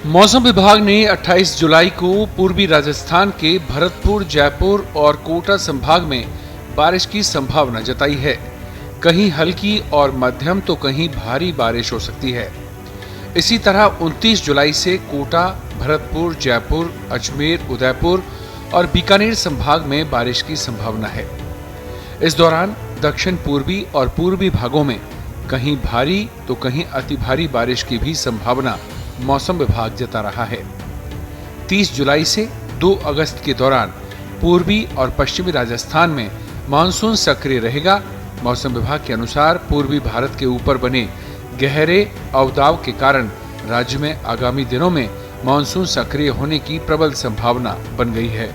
मौसम विभाग ने 28 जुलाई को पूर्वी राजस्थान के भरतपुर, जयपुर और कोटा संभाग में बारिश की संभावना जताई है। कहीं हल्की और मध्यम तो कहीं भारी बारिश हो सकती है। इसी तरह 29 जुलाई से कोटा, भरतपुर, जयपुर, अजमेर, उदयपुर और बीकानेर संभाग में बारिश की संभावना है। इस दौरान दक्षिण पूर्वी और पूर्वी भागों में कहीं भारी तो कहीं अति भारी बारिश की भी संभावना मौसम विभाग जता रहा है। 30 जुलाई से 2 अगस्त के दौरान पूर्वी और पश्चिमी राजस्थान में मानसून सक्रिय रहेगा। मौसम विभाग के अनुसार पूर्वी भारत के ऊपर बने गहरे अवदाव के कारण राज्य में आगामी दिनों में मानसून सक्रिय होने की प्रबल संभावना बन गई है।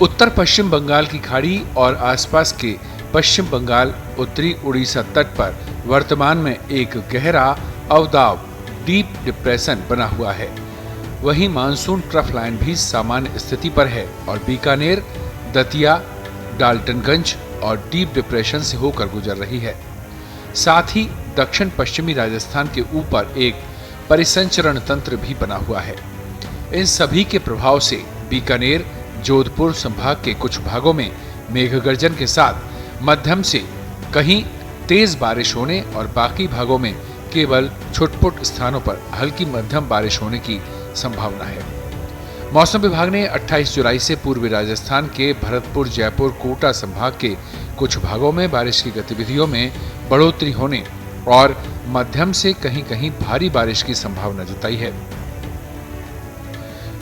उत्तर पश्चिम बंगाल की खाड़ी और आसपास के पश्चिम बंगाल, उत्तरी उड़ीसा तट पर वर्तमान में एक गहरा अवदाव डीप डिप्रेशन बना हुआ है। वहीं मानसून ट्रफ लाइन भी सामान्य स्थिति पर है और बीकानेर, दतिया, डाल्टनगंज और डीप डिप्रेशन से होकर गुजर रही है। साथ ही दक्षिण पश्चिमी राजस्थान के ऊपर एक परिसंचरण तंत्र भी बना हुआ है। इन सभी के प्रभाव से बीकानेर, जोधपुर संभाग के कुछ भागों में मेघगर्जन के साथ मध्यम से कहीं तेज बारिश होने और बाकी भागों में केवल छुटपुट स्थानों पर हल्की मध्यम बारिश होने की संभावना है। मौसम विभाग ने 28 जुलाई से पूर्वी राजस्थान के भरतपुर, जयपुर, कोटा संभाग के कुछ भागों में बारिश की गतिविधियों में बढ़ोतरी होने और मध्यम से कहीं कहीं भारी बारिश की संभावना जताई है।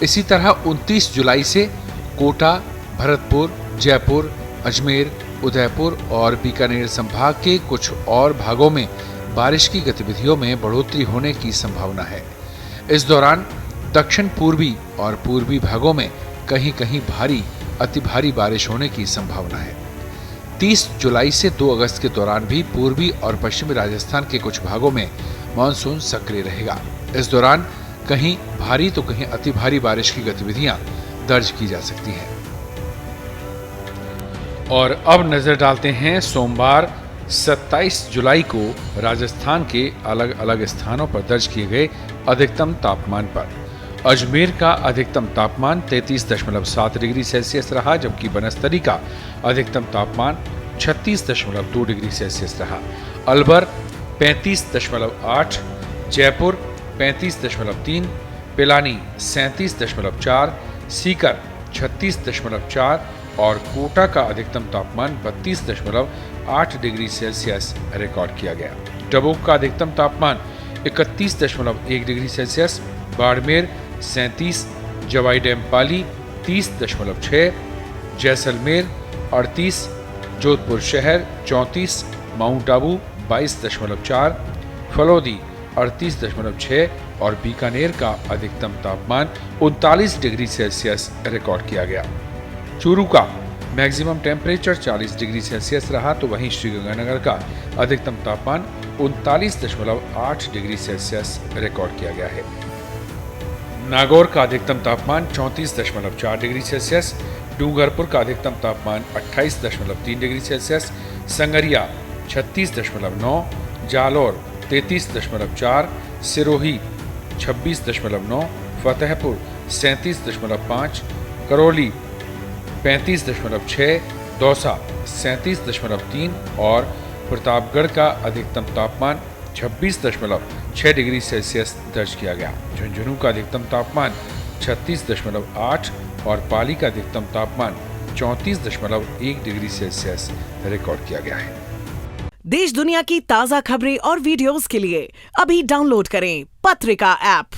इसी तरह 29 जुलाई से कोटा, भरतपुर, जयपुर, अजमेर, उदयपुर और बीकानेर संभाग के कुछ और भागों में बारिश की गतिविधियों में बढ़ोतरी होने की संभावना है। इस दौरान दक्षिण पूर्वी और पूर्वी भागों में कहीं कहीं भारी अति भारी बारिश होने की संभावना है। 30 जुलाई से 2 अगस्त के दौरान भी पूर्वी और पश्चिमी राजस्थान के कुछ भागों में मानसून सक्रिय रहेगा। इस दौरान कहीं भारी तो कहीं अति भारी बारिश की गतिविधियां दर्ज की जा सकती हैं। और अब नजर डालते हैं सोमवार 27 जुलाई को राजस्थान के अलग अलग स्थानों पर दर्ज किए गए अधिकतम तापमान पर। अजमेर का अधिकतम तापमान 33.7 डिग्री सेल्सियस रहा, जबकि बनस्थली का अधिकतम तापमान 36.2 डिग्री सेल्सियस रहा। अलवर 35.8, जयपुर 35.3, पिलानी 37.4, सीकर 36.4 और कोटा का अधिकतम तापमान 32.8 डिग्री सेल्सियस रिकॉर्ड किया गया। डबोक का अधिकतम तापमान 31.1 डिग्री सेल्सियस, बाड़मेर 37, जवाई डैम पाली 30.6, जैसलमेर 38, जोधपुर शहर 34, माउंट आबू 22.4, फलोदी 38.6 और बीकानेर का अधिकतम तापमान 39 डिग्री सेल्सियस रिकॉर्ड किया गया। चूरू का मैक्सिमम टेम्परेचर 40 डिग्री सेल्सियस रहा, तो वहीं श्रीगंगानगर का अधिकतम तापमान 39.8 डिग्री सेल्सियस रिकॉर्ड किया गया है। नागौर का अधिकतम तापमान 34.4 डिग्री सेल्सियस, डूंगरपुर का अधिकतम तापमान 28.3 डिग्री सेल्सियस, संगरिया 36.9, जालौर 33.4, सिरोही 26.9, फतेहपुर 37.5, करौली 35.6, दौसा 37.3 और प्रतापगढ़ का अधिकतम तापमान 26.6 डिग्री सेल्सियस दर्ज किया गया। झुंझुनू का अधिकतम तापमान 36.8 और पाली का अधिकतम तापमान 34.1 डिग्री सेल्सियस रिकॉर्ड किया गया है। देश दुनिया की ताजा खबरें और वीडियोस के लिए अभी डाउनलोड करें पत्रिका ऐप।